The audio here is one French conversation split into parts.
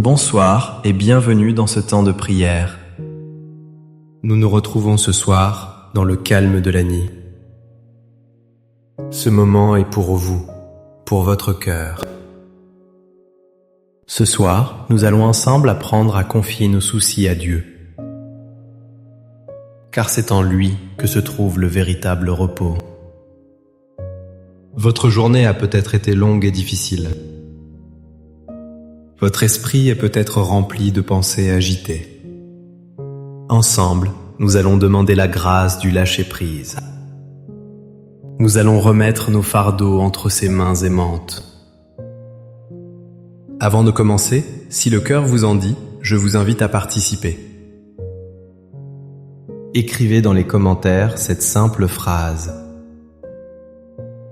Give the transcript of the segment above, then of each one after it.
Bonsoir et bienvenue dans ce temps de prière. Nous nous retrouvons ce soir dans le calme de la nuit. Ce moment est pour vous, pour votre cœur. Ce soir, nous allons ensemble apprendre à confier nos soucis à Dieu. Car c'est en lui que se trouve le véritable repos. Votre journée a peut-être été longue et difficile. Votre esprit est peut-être rempli de pensées agitées. Ensemble, nous allons demander la grâce du lâcher-prise. Nous allons remettre nos fardeaux entre ses mains aimantes. Avant de commencer, si le cœur vous en dit, je vous invite à participer. Écrivez dans les commentaires cette simple phrase.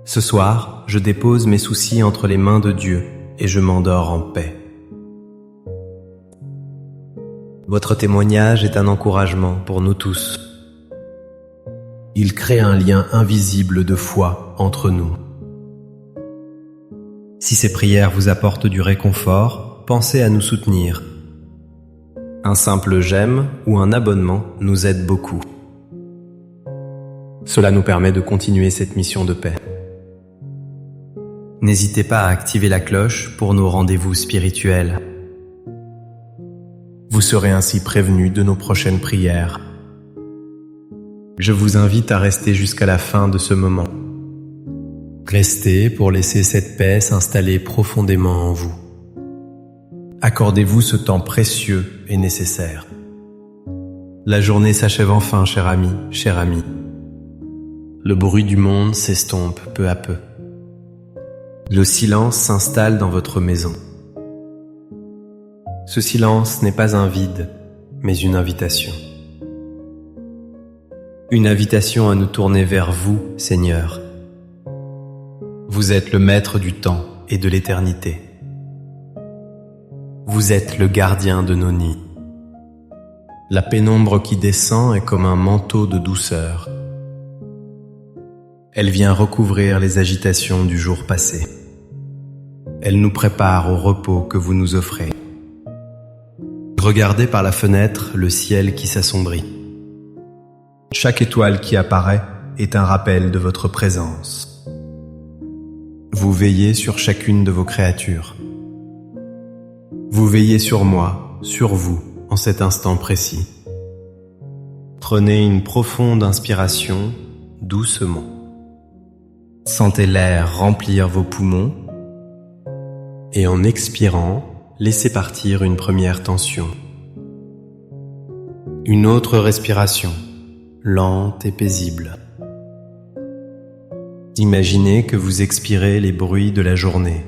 Ce soir, je dépose mes soucis entre les mains de Dieu et je m'endors en paix. Votre témoignage est un encouragement pour nous tous. Il crée un lien invisible de foi entre nous. Si ces prières vous apportent du réconfort, pensez à nous soutenir. Un simple j'aime ou un abonnement nous aide beaucoup. Cela nous permet de continuer cette mission de paix. N'hésitez pas à activer la cloche pour nos rendez-vous spirituels. Vous serez ainsi prévenus de nos prochaines prières. Je vous invite à rester jusqu'à la fin de ce moment. Restez pour laisser cette paix s'installer profondément en vous. Accordez-vous ce temps précieux et nécessaire. La journée s'achève enfin, cher ami, chère amie. Le bruit du monde s'estompe peu à peu. Le silence s'installe dans votre maison. Ce silence n'est pas un vide, mais une invitation. Une invitation à nous tourner vers vous, Seigneur. Vous êtes le maître du temps et de l'éternité. Vous êtes le gardien de nos nids. La pénombre qui descend est comme un manteau de douceur. Elle vient recouvrir les agitations du jour passé. Elle nous prépare au repos que vous nous offrez. Regardez par la fenêtre le ciel qui s'assombrit. Chaque étoile qui apparaît est un rappel de votre présence. Vous veillez sur chacune de vos créatures. Vous veillez sur moi, sur vous, en cet instant précis. Prenez une profonde inspiration, doucement. Sentez l'air remplir vos poumons et en expirant, laissez partir une première tension. Une autre respiration, lente et paisible. Imaginez que vous expirez les bruits de la journée.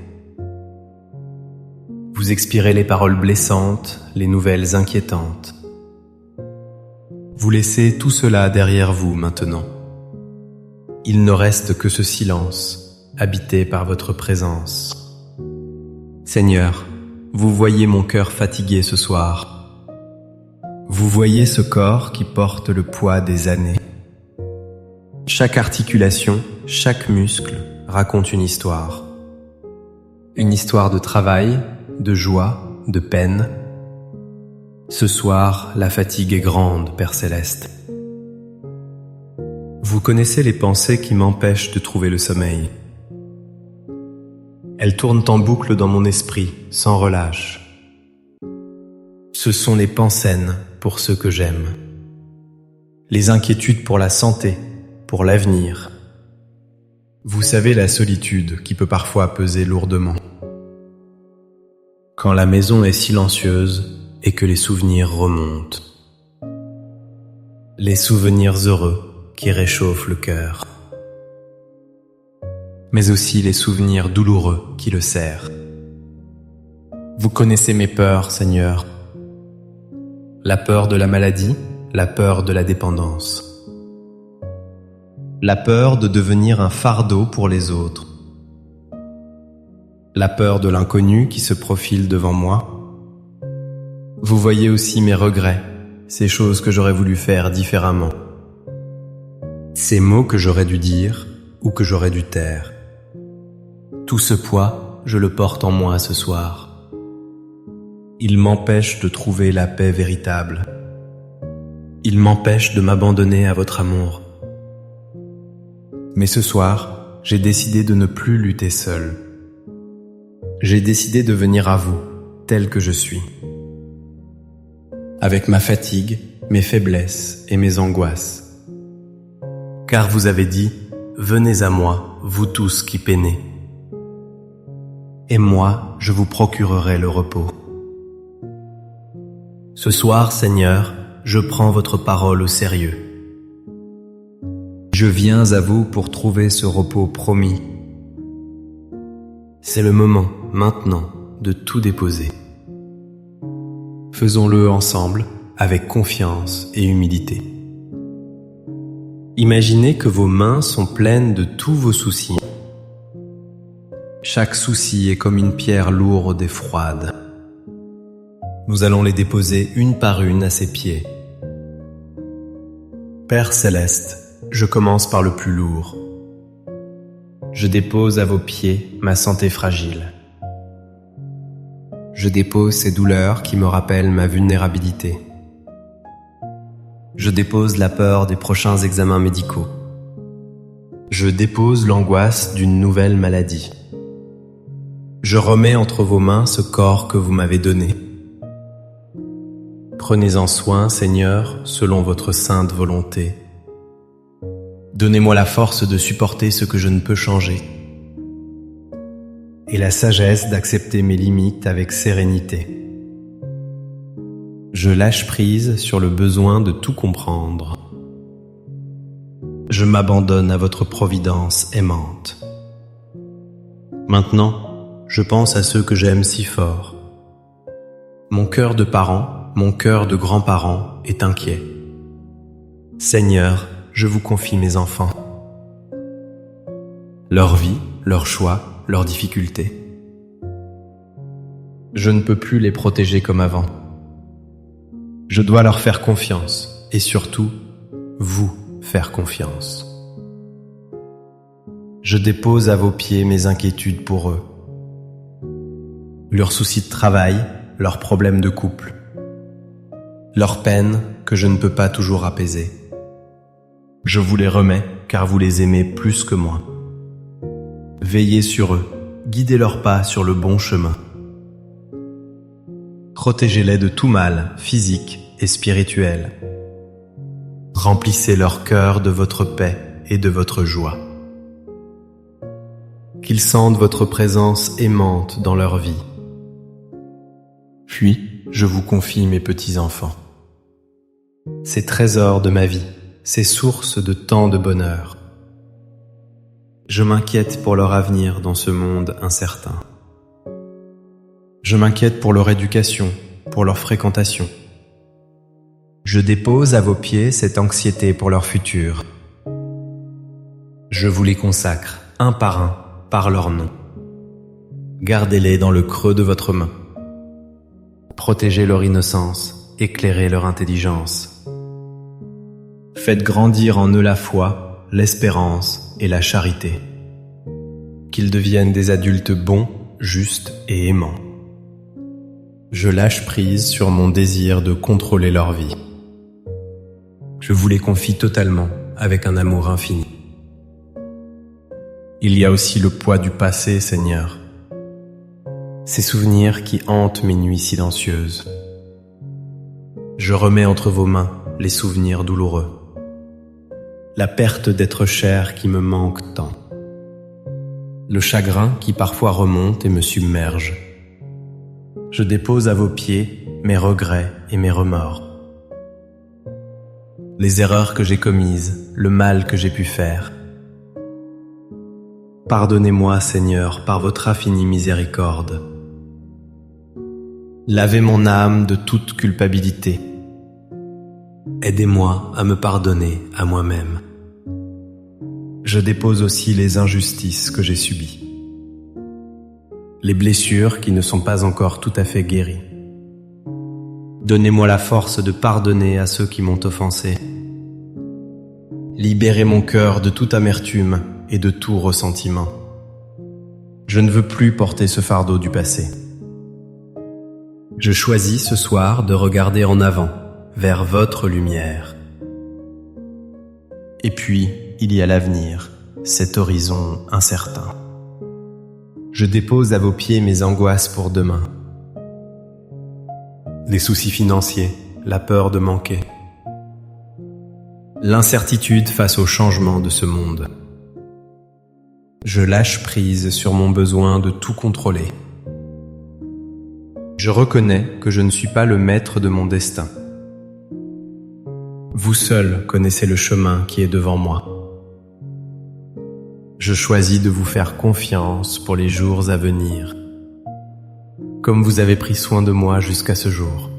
Vous expirez les paroles blessantes, les nouvelles inquiétantes. Vous laissez tout cela derrière vous maintenant. Il ne reste que ce silence, habité par votre présence. Seigneur, vous voyez mon cœur fatigué ce soir. Vous voyez ce corps qui porte le poids des années. Chaque articulation, chaque muscle raconte une histoire. Une histoire de travail, de joie, de peine. Ce soir, la fatigue est grande, Père Céleste. Vous connaissez les pensées qui m'empêchent de trouver le sommeil. Elles tournent en boucle dans mon esprit, sans relâche. Ce sont les pensées pour ceux que j'aime. Les inquiétudes pour la santé, pour l'avenir. Vous savez la solitude qui peut parfois peser lourdement. Quand la maison est silencieuse et que les souvenirs remontent. Les souvenirs heureux qui réchauffent le cœur. Mais aussi les souvenirs douloureux qui le serrent. Vous connaissez mes peurs, Seigneur. La peur de la maladie, la peur de la dépendance. La peur de devenir un fardeau pour les autres. La peur de l'inconnu qui se profile devant moi. Vous voyez aussi mes regrets, ces choses que j'aurais voulu faire différemment. Ces mots que j'aurais dû dire ou que j'aurais dû taire. Tout ce poids, je le porte en moi ce soir. Il m'empêche de trouver la paix véritable. Il m'empêche de m'abandonner à votre amour. Mais ce soir, j'ai décidé de ne plus lutter seul. J'ai décidé de venir à vous, tel que je suis. Avec ma fatigue, mes faiblesses et mes angoisses. Car vous avez dit, venez à moi, vous tous qui peinez. Et moi, je vous procurerai le repos. Ce soir, Seigneur, je prends votre parole au sérieux. Je viens à vous pour trouver ce repos promis. C'est le moment, maintenant, de tout déposer. Faisons-le ensemble, avec confiance et humilité. Imaginez que vos mains sont pleines de tous vos soucis. Chaque souci est comme une pierre lourde et froide. Nous allons les déposer une par une à ses pieds. Père Céleste, je commence par le plus lourd. Je dépose à vos pieds ma santé fragile. Je dépose ces douleurs qui me rappellent ma vulnérabilité. Je dépose la peur des prochains examens médicaux. Je dépose l'angoisse d'une nouvelle maladie. Je remets entre vos mains ce corps que vous m'avez donné. Prenez-en soin, Seigneur, selon votre sainte volonté. Donnez-moi la force de supporter ce que je ne peux changer et la sagesse d'accepter mes limites avec sérénité. Je lâche prise sur le besoin de tout comprendre. Je m'abandonne à votre providence aimante. Maintenant, je pense à ceux que j'aime si fort. Mon cœur de parent, mon cœur de grand-parent est inquiet. Seigneur, je vous confie mes enfants. Leur vie, leurs choix, leurs difficultés. Je ne peux plus les protéger comme avant. Je dois leur faire confiance et surtout, vous faire confiance. Je dépose à vos pieds mes inquiétudes pour eux. Leurs soucis de travail, leurs problèmes de couple. Leurs peines que je ne peux pas toujours apaiser. Je vous les remets car vous les aimez plus que moi. Veillez sur eux, guidez leurs pas sur le bon chemin. Protégez-les de tout mal, physique et spirituel. Remplissez leur cœur de votre paix et de votre joie. Qu'ils sentent votre présence aimante dans leur vie. Puis, je vous confie mes petits-enfants. Ces trésors de ma vie, ces sources de tant de bonheur. Je m'inquiète pour leur avenir dans ce monde incertain. Je m'inquiète pour leur éducation, pour leur fréquentation. Je dépose à vos pieds cette anxiété pour leur futur. Je vous les consacre, un par leur nom. Gardez-les dans le creux de votre main. Protégez leur innocence, éclairez leur intelligence. Faites grandir en eux la foi, l'espérance et la charité. Qu'ils deviennent des adultes bons, justes et aimants. Je lâche prise sur mon désir de contrôler leur vie. Je vous les confie totalement, avec un amour infini. Il y a aussi le poids du passé, Seigneur. Ces souvenirs qui hantent mes nuits silencieuses. Je remets entre vos mains les souvenirs douloureux. La perte d'être cher qui me manque tant. Le chagrin qui parfois remonte et me submerge. Je dépose à vos pieds mes regrets et mes remords. Les erreurs que j'ai commises, le mal que j'ai pu faire. Pardonnez-moi, Seigneur, par votre infinie miséricorde. Lavez mon âme de toute culpabilité. Aidez-moi à me pardonner à moi-même. Je dépose aussi les injustices que j'ai subies. Les blessures qui ne sont pas encore tout à fait guéries. Donnez-moi la force de pardonner à ceux qui m'ont offensé. Libérez mon cœur de toute amertume et de tout ressentiment. Je ne veux plus porter ce fardeau du passé. Je choisis ce soir de regarder en avant, vers votre lumière. Et puis, il y a l'avenir, cet horizon incertain. Je dépose à vos pieds mes angoisses pour demain. Les soucis financiers, la peur de manquer. L'incertitude face au changement de ce monde. Je lâche prise sur mon besoin de tout contrôler. Je reconnais que je ne suis pas le maître de mon destin. Vous seul connaissez le chemin qui est devant moi. Je choisis de vous faire confiance pour les jours à venir, comme vous avez pris soin de moi jusqu'à ce jour.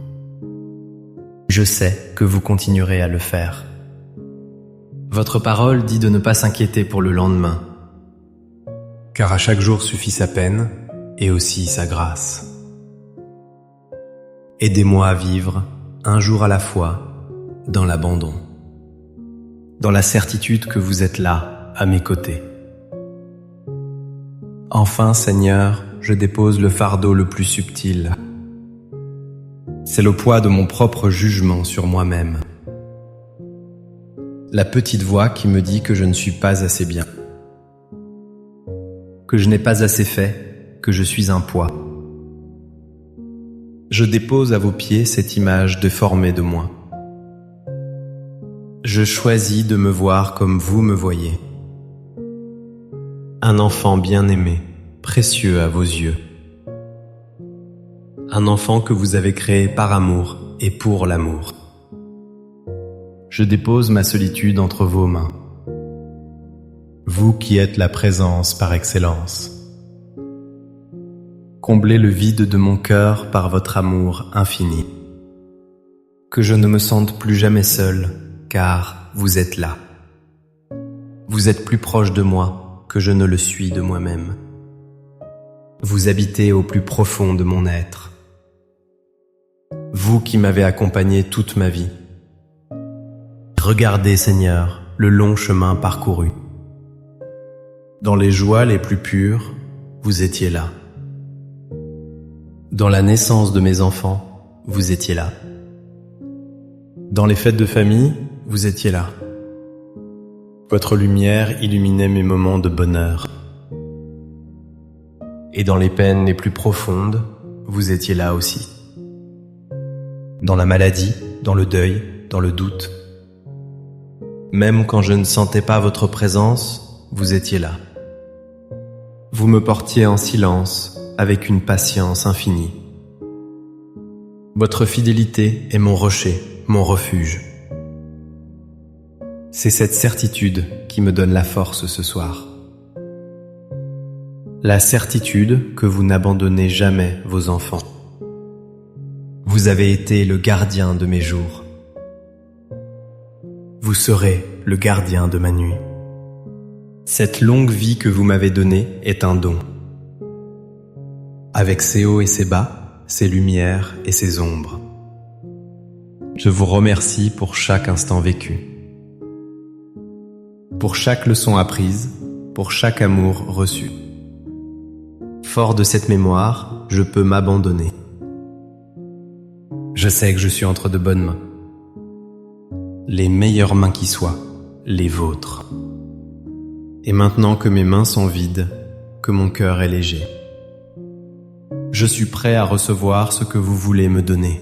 Je sais que vous continuerez à le faire. Votre parole dit de ne pas s'inquiéter pour le lendemain, car à chaque jour suffit sa peine et aussi sa grâce. Aidez-moi à vivre, un jour à la fois, dans l'abandon, dans la certitude que vous êtes là, à mes côtés. Enfin, Seigneur, je dépose le fardeau le plus subtil. C'est le poids de mon propre jugement sur moi-même. La petite voix qui me dit que je ne suis pas assez bien, que je n'ai pas assez fait, que je suis un poids. Je dépose à vos pieds cette image déformée de moi. Je choisis de me voir comme vous me voyez. Un enfant bien-aimé, précieux à vos yeux. Un enfant que vous avez créé par amour et pour l'amour. Je dépose ma solitude entre vos mains. Vous qui êtes la présence par excellence. Comblez le vide de mon cœur par votre amour infini. Que je ne me sente plus jamais seul, car vous êtes là. Vous êtes plus proche de moi que je ne le suis de moi-même. Vous habitez au plus profond de mon être. Vous qui m'avez accompagné toute ma vie. Regardez, Seigneur, le long chemin parcouru. Dans les joies les plus pures, vous étiez là. Dans la naissance de mes enfants, vous étiez là. Dans les fêtes de famille, vous étiez là. Votre lumière illuminait mes moments de bonheur. Et dans les peines les plus profondes, vous étiez là aussi. Dans la maladie, dans le deuil, dans le doute. Même quand je ne sentais pas votre présence, vous étiez là. Vous me portiez en silence, avec une patience infinie. Votre fidélité est mon rocher, mon refuge. C'est cette certitude qui me donne la force ce soir. La certitude que vous n'abandonnez jamais vos enfants. Vous avez été le gardien de mes jours. Vous serez le gardien de ma nuit. Cette longue vie que vous m'avez donnée est un don. Avec ses hauts et ses bas, ses lumières et ses ombres. Je vous remercie pour chaque instant vécu. Pour chaque leçon apprise, pour chaque amour reçu. Fort de cette mémoire, je peux m'abandonner. Je sais que je suis entre de bonnes mains. Les meilleures mains qui soient, les vôtres. Et maintenant que mes mains sont vides, que mon cœur est léger, je suis prêt à recevoir ce que vous voulez me donner.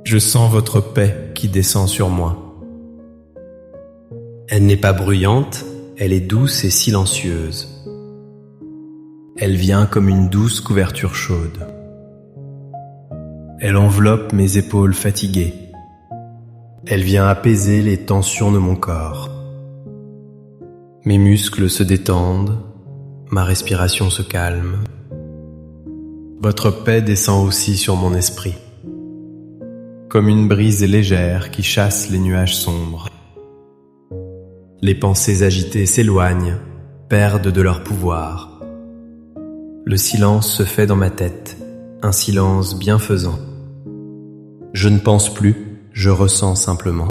Je sens votre paix qui descend sur moi. Elle n'est pas bruyante, elle est douce et silencieuse. Elle vient comme une douce couverture chaude. Elle enveloppe mes épaules fatiguées. Elle vient apaiser les tensions de mon corps. Mes muscles se détendent, ma respiration se calme. Votre paix descend aussi sur mon esprit, comme une brise légère qui chasse les nuages sombres. Les pensées agitées s'éloignent, perdent de leur pouvoir. Le silence se fait dans ma tête, un silence bienfaisant. Je ne pense plus, je ressens simplement.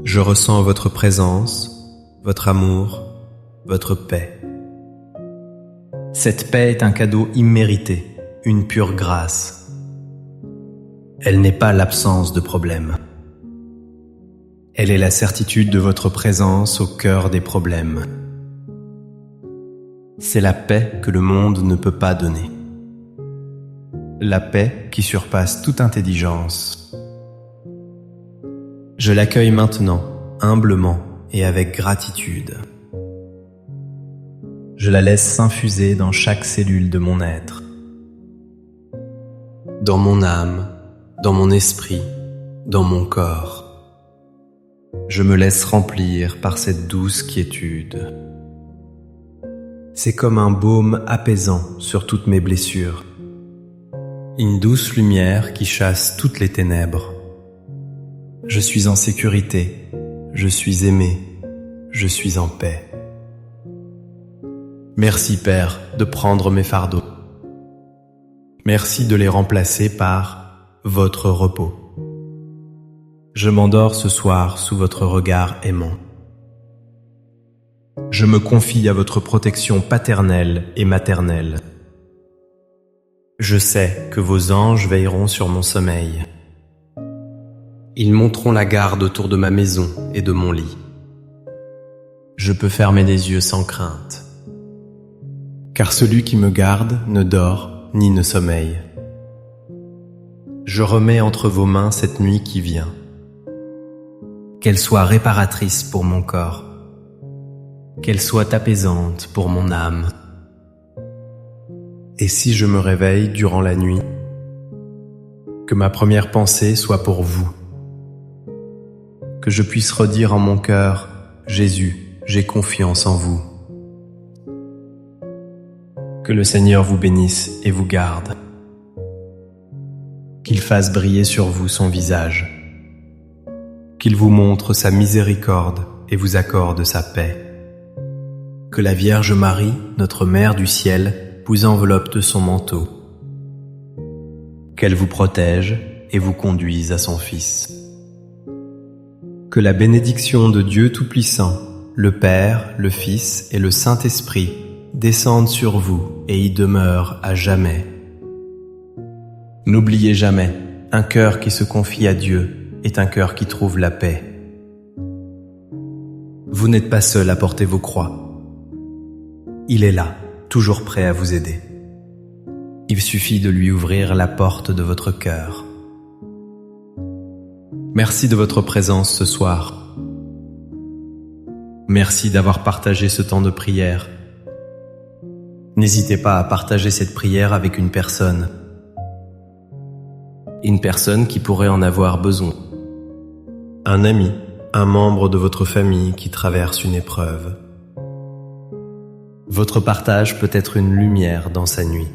Je ressens votre présence, votre amour, votre paix. Cette paix est un cadeau immérité. une pure grâce. Elle n'est pas l'absence de problèmes. Elle est la certitude de votre présence au cœur des problèmes. C'est la paix que le monde ne peut pas donner. La paix qui surpasse toute intelligence. Je l'accueille maintenant, humblement et avec gratitude. Je la laisse s'infuser dans chaque cellule de mon être. Dans mon âme, dans mon esprit, dans mon corps. Je me laisse remplir par cette douce quiétude. C'est comme un baume apaisant sur toutes mes blessures. Une douce lumière qui chasse toutes les ténèbres. Je suis en sécurité, je suis aimé, je suis en paix. Merci Père de prendre mes fardeaux. Merci de les remplacer par votre repos. Je m'endors ce soir sous votre regard aimant. Je me confie à votre protection paternelle et maternelle. Je sais que vos anges veilleront sur mon sommeil. Ils monteront la garde autour de ma maison et de mon lit. Je peux fermer les yeux sans crainte, car celui qui me garde ne dort ni ne sommeille. Je remets entre vos mains cette nuit qui vient. Qu'elle soit réparatrice pour mon corps, qu'elle soit apaisante pour mon âme. Et si je me réveille durant la nuit, que ma première pensée soit pour vous, que je puisse redire en mon cœur, Jésus, j'ai confiance en vous. Que le Seigneur vous bénisse et vous garde, qu'il fasse briller sur vous son visage, qu'il vous montre sa miséricorde et vous accorde sa paix. Que la Vierge Marie, notre Mère du ciel, vous enveloppe de son manteau. Qu'elle vous protège et vous conduise à son Fils. Que la bénédiction de Dieu Tout-Puissant, le Père, le Fils et le Saint-Esprit descendent sur vous et y demeurent à jamais. N'oubliez jamais, un cœur qui se confie à Dieu est un cœur qui trouve la paix. Vous n'êtes pas seul à porter vos croix. Il est là, toujours prêt à vous aider. Il suffit de lui ouvrir la porte de votre cœur. Merci de votre présence ce soir. Merci d'avoir partagé ce temps de prière. N'hésitez pas à partager cette prière avec une personne qui pourrait en avoir besoin. Un ami, un membre de votre famille qui traverse une épreuve. Votre partage peut être une lumière dans sa nuit.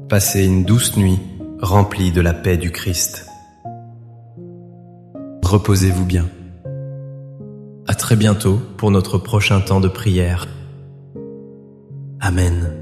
Passez une douce nuit remplie de la paix du Christ. Reposez-vous bien. À très bientôt pour notre prochain temps de prière. Amen.